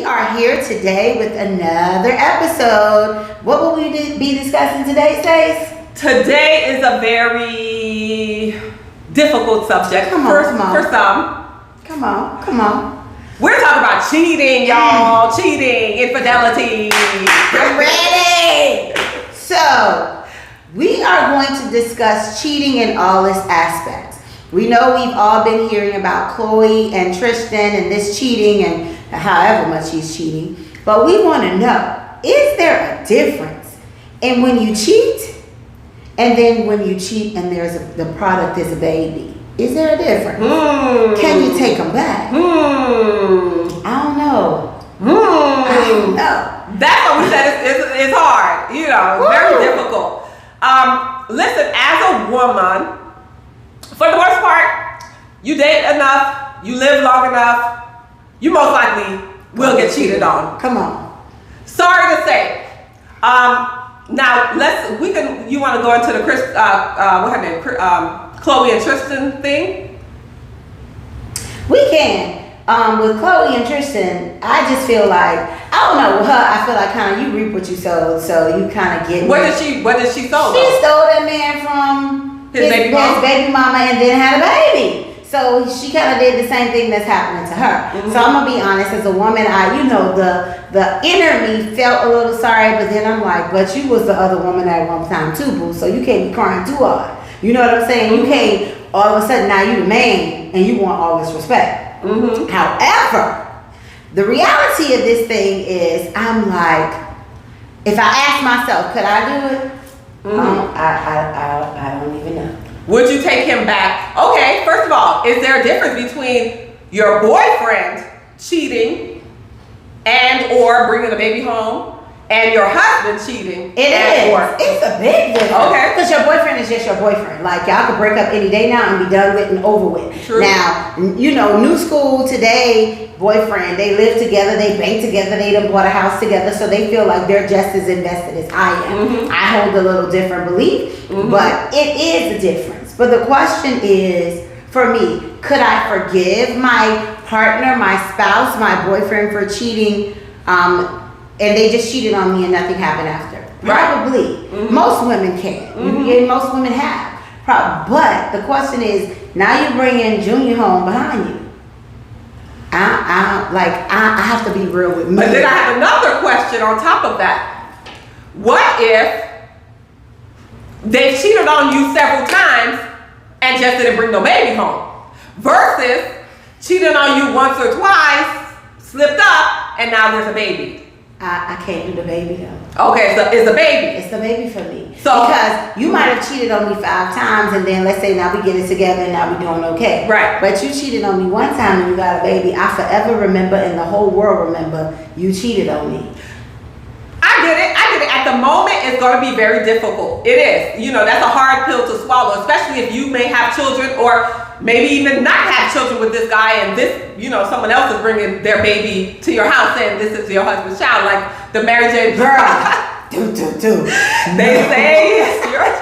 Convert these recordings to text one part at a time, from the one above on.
are here today with another episode. What will we be discussing today, Stace? Today is a very difficult subject for some. Come on. We're talking about cheating, y'all. Cheating, infidelity. I'm ready. So, we are going to discuss cheating in all its aspects. We know we've all been hearing about Chloe and Tristan and this cheating and however much he's cheating. But we want to know, is there a difference in when you cheat and then when you cheat and the product is a baby? Is there a difference? Can you take them back? I don't know. I don't know. That's what we said. It's hard. You know, it's very difficult. Listen, as a woman, for the most part, you date enough, you live long enough, you most likely will get cheated on. Come on. Sorry to say. Now you want to go into the Chloe and Tristan thing? We can. With Chloe and Tristan, I just feel like, I don't know, with her, I feel like kind of you reap what you sowed, so you kind of get. What did she sow? She stole that man from his baby mama and then had a baby. So she kind of did the same thing that's happening to her. Mm-hmm. So I'm gonna be honest, as a woman, the inner me felt a little sorry, but then I'm like, but you was the other woman at one time too, boo. So you can't be crying too hard. You know what I'm saying? Mm-hmm. You can't all of a sudden now you the man and you want all this respect. Mm-hmm. However, the reality of this thing is, I'm like, if I ask myself, could I do it? Mm-hmm. I don't even know. Would you take him back? Okay, first of all, is there a difference between your boyfriend cheating and or bringing a baby home and your husband cheating? It's a big difference. Okay. Because your boyfriend is just your boyfriend. Like, y'all could break up any day now and be done with and over with. True. Now, new school today, boyfriend, they live together, they bank together, they done bought a house together, so they feel like they're just as invested as I am. Mm-hmm. I hold a little different belief, but it is a difference. But the question is, for me, could I forgive my partner, my spouse, my boyfriend for cheating, and they just cheated on me and nothing happened after? Probably. Right. Most women can. Mm-hmm. Most women have. But the question is, now you bring in Junior home behind you. I have to be real with me. But then I have another question on top of that. What if they've cheated on you several times and just didn't bring no baby home? Versus cheating on you once or twice, slipped up, and now there's a baby. I can't do the baby though. Okay, so it's a baby. It's the baby for me. So, because you might have cheated on me 5 times and then let's say now we get it together and now we're doing okay. Right. But you cheated on me one time and you got a baby. I forever remember and the whole world remember you cheated on me. I get it. At the moment, it's going to be very difficult. It is. That's a hard pill to swallow, especially if you may have children or maybe even not have children with this guy and this, someone else is bringing their baby to your house saying this is your husband's child, like the Mary J. Girl. They say it's yours.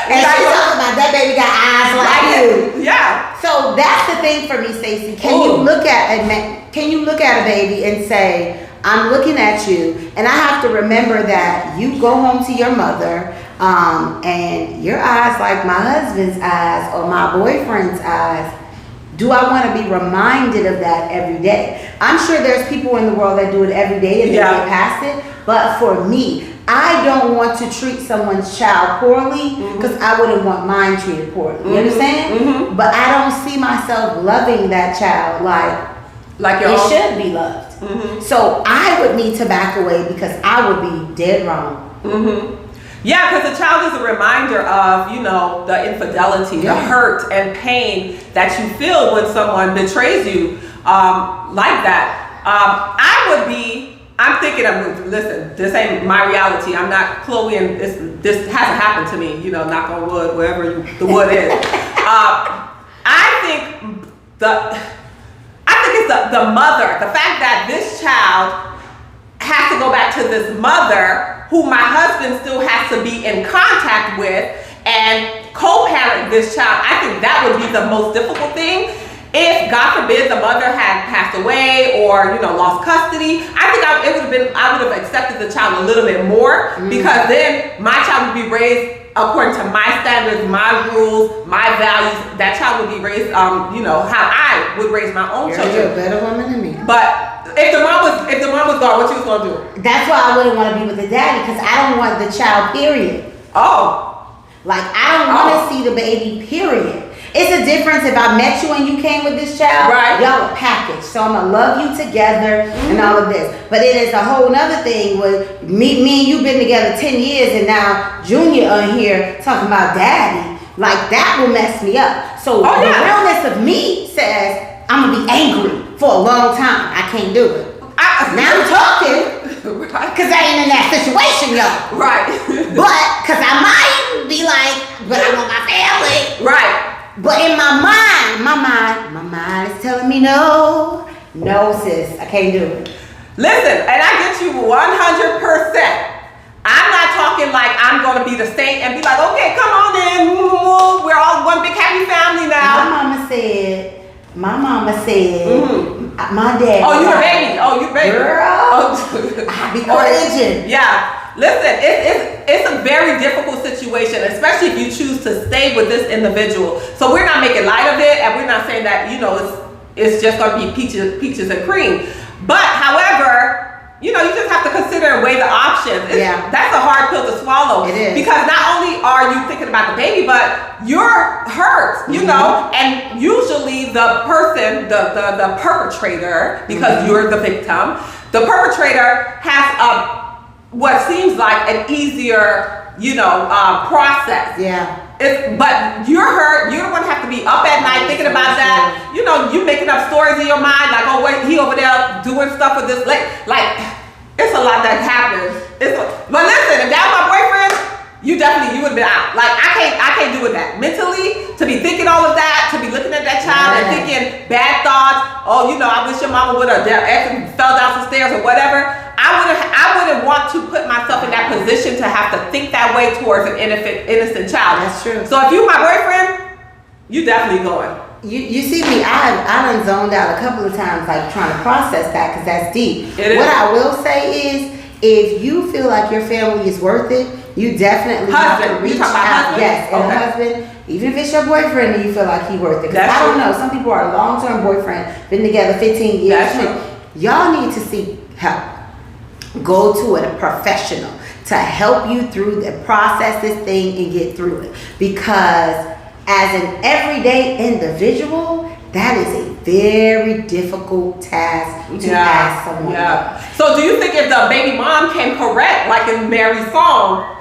And she's talking about that baby got eyes like you. Yeah. So that's the thing for me, Stacey. Can you look at a baby and say, I'm looking at you, and I have to remember that you go home to your mother, and your eyes like my husband's eyes or my boyfriend's eyes. Do I want to be reminded of that every day? I'm sure there's people in the world that do it every day and they get past it. But for me, I don't want to treat someone's child poorly because I wouldn't want mine treated poorly. You understand? Mm-hmm. But I don't see myself loving that child like your own? Should be loved. Mm-hmm. So I would need to back away because I would be dead wrong. Mm-hmm. Yeah, because the child is a reminder of, the infidelity, the hurt and pain that you feel when someone betrays you like that. I'm thinking, listen, this ain't my reality. I'm not Chloe and this hasn't happened to me, knock on wood, wherever the wood is. I think it's the mother, the fact that this child has to go back to this mother who my husband still has to be in contact with and co-parent this child. I think that would be the most difficult thing. If God forbid the mother had passed away or lost custody, I think I would have accepted the child a little bit more, because then my child would be raised according to my standards, my rules, my values. That child would be raised, how I would raise my own children. You're a better woman than me. But if the mom was gone, what you was gonna do? That's why I wouldn't want to be with the daddy, because I don't want the child. Period. Like, I don't want to see the baby, period. It's a difference if I met you and you came with this child. Right. Y'all a package. So I'm going to love you together and all of this. But it is a whole nother thing with me and you been together 10 years and now Junior on here talking about daddy. Like, that will mess me up. So the realness of me says I'm going to be angry for a long time. I can't do it. Now I'm talking. Because I ain't in that situation, y'all. Right. But, because I might be like, but I want my family. Right. But in my mind is telling me no, sis, I can't do it. Listen, and I get you 100%. I'm not talking like I'm gonna be the saint and be like, okay, come on in, we're all one big happy family now. My mama said, my dad. Oh, you the baby. Girl, I be religion. Yeah. Listen, it's a very difficult situation, especially if you choose to stay with this individual. So we're not making light of it, and we're not saying that it's just going to be peaches and cream. But however, you just have to consider and weigh the options. That's a hard pill to swallow. It is. Because not only are you thinking about the baby, but you're hurt, and usually the person, the perpetrator, because you're the victim, the perpetrator has what seems like an easier, process. Yeah. But you're hurt. You're gonna have to be up at night thinking about that. You making up stories in your mind, like, oh wait, he over there doing stuff with this. Like, it's a lot that happens. But listen, if that was my boyfriend, you would have been out. Like, I can't do with that. Mentally, to be thinking all of that, to be looking at that child and thinking bad thoughts. Oh, I wish your mama would have fell down some stairs or whatever. I wouldn't want to put myself in that position to have to think that way towards an innocent child. That's true. So if you my boyfriend, you definitely going. You see me, I done zoned out a couple of times, like trying to process that, because that's deep. What I will say is, if you feel like your family is worth it, you definitely have to reach out. Yes, and a husband, even if it's your boyfriend and you feel like he's worth it. Because I don't know, some people are long-term boyfriend, been together 15 years. That's true. Y'all need to seek help. Go to a professional to help you through process this thing and get through it. Because as an everyday individual, that is a very difficult task to ask someone. Yeah. So do you think if the baby mom came correct, like in Mary's song,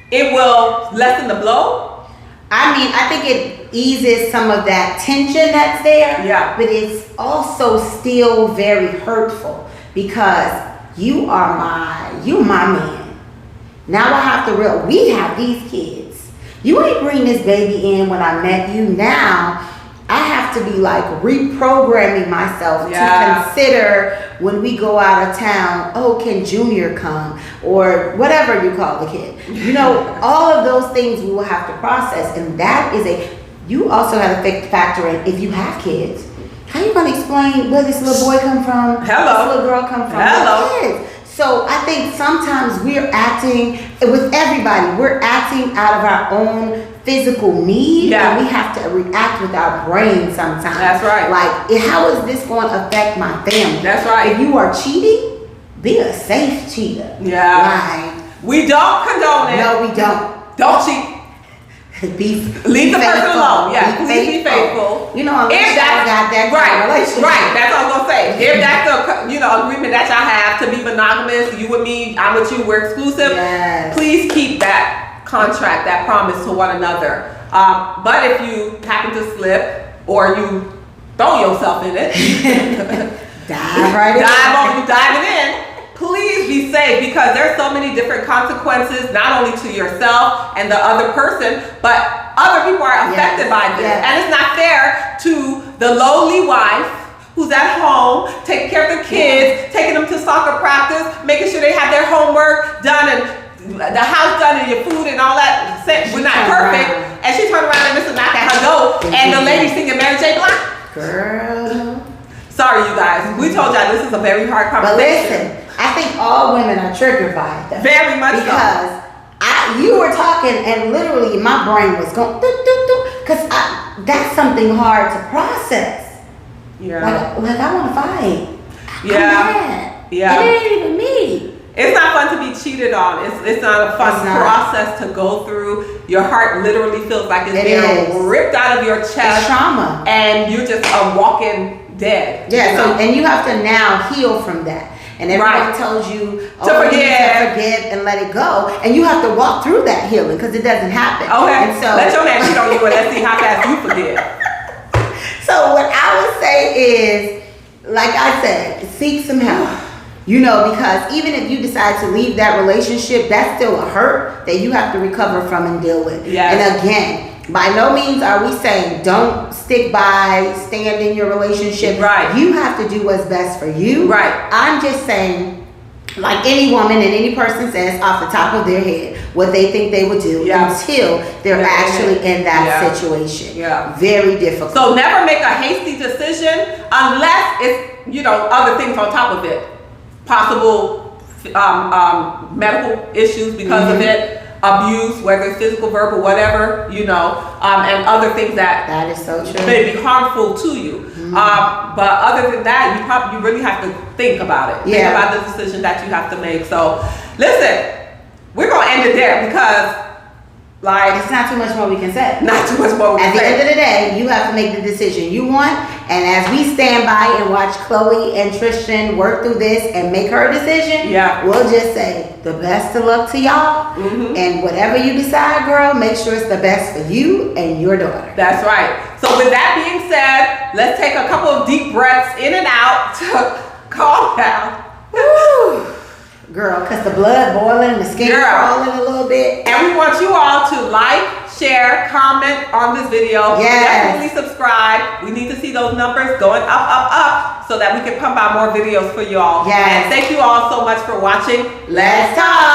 it will lessen the blow? I mean, I think it eases some of that tension that's there. Yeah. But it's also still very hurtful, because you my man. Now I have to we have these kids. You ain't bring this baby in when I met you. Now I have to be like reprogramming myself to consider when we go out of town, oh, can Junior come? Or whatever you call the kid. All of those things we will have to process. And that is you also have to factor in, if you have kids, how you going to explain where this little boy come from? Hello. This little girl come from? Hello. Kids. So I think sometimes we're acting, with everybody, we're acting out of our own physical need. Yeah. And we have to react with our brain sometimes. That's right. Like, how is this going to affect my family? That's right. If you are cheating, be a safe cheater. Yeah. Like, we don't condone it. no, we don't. Don't cheat. Leave the person alone. Yeah, please be faithful. If y'all got that kind of relationship. Right, that's what I was gonna say. If that's the agreement that y'all have to be monogamous, you with me, I'm with you, we're exclusive. Yes. Please keep that contract, that promise to one another. But if you happen to slip or you throw yourself in it, diving in. Please be safe, because there's so many different consequences, not only to yourself and the other person, but other people are affected by this. Yes. And it's not fair to the lowly wife who's at home, taking care of the kids, taking them to soccer practice, making sure they have their homework done and the house done and your food and all that. We're not perfect. And she turned around and Mr. Knock at her door, and the lady singing Mary J. Blige. Girl. Sorry, you guys. We told y'all this is a very hard But conversation. listen, I think all women are triggered by it though. Very much so. Because you were talking and literally my brain was going because that's something hard to process. Yeah. Like I want to fight. Yeah. I'm mad. Yeah. It ain't even me. It's not fun to be cheated on. It's not a fun process to go through. Your heart literally feels like it's being ripped out of your chest. It's trauma. And you're just a walking dead. Yeah, you know? and you have to now heal from that. And everyone tells you to forgive and let it go. And you have to walk through that healing because it doesn't happen. Okay, and so, let your man cheat on you and let's see how fast you forgive. So what I would say is, like I said, seek some help. You know, because even if you decide to leave that relationship, that's still a hurt that you have to recover from and deal with. Yes. And again, by no means are we saying don't stick by, stand in your relationship. Right. You have to do what's best for you. Right. I'm just saying, like any woman and any person says off the top of their head what they think they would do until they're actually in that situation. Yeah. Very difficult. So never make a hasty decision unless it's, you know, other things on top of it. Possible medical issues because of it, abuse, whether it's physical, verbal, whatever, you know, and other things that is so true. may be harmful to you. But other than that, you really have to think about it. Think about the decision that you have to make. So listen, we're gonna end it there because it's not too much more we can say. Not too much more we can say. At the end of the day, you have to make the decision you want. And as we stand by and watch Chloe and Tristan work through this and make her decision, we'll just say the best of luck to y'all. And whatever you decide, girl, make sure it's the best for you and your daughter. That's right. So with that being said, let's take a couple of deep breaths in and out to calm down. Woo. Girl, because the blood boiling, the skin crawling a little bit. And we want you all to like, share, comment on this video. Definitely subscribe. We need to see those numbers going up so that we can pump out more videos for you all. And thank you all so much for watching. Let's talk.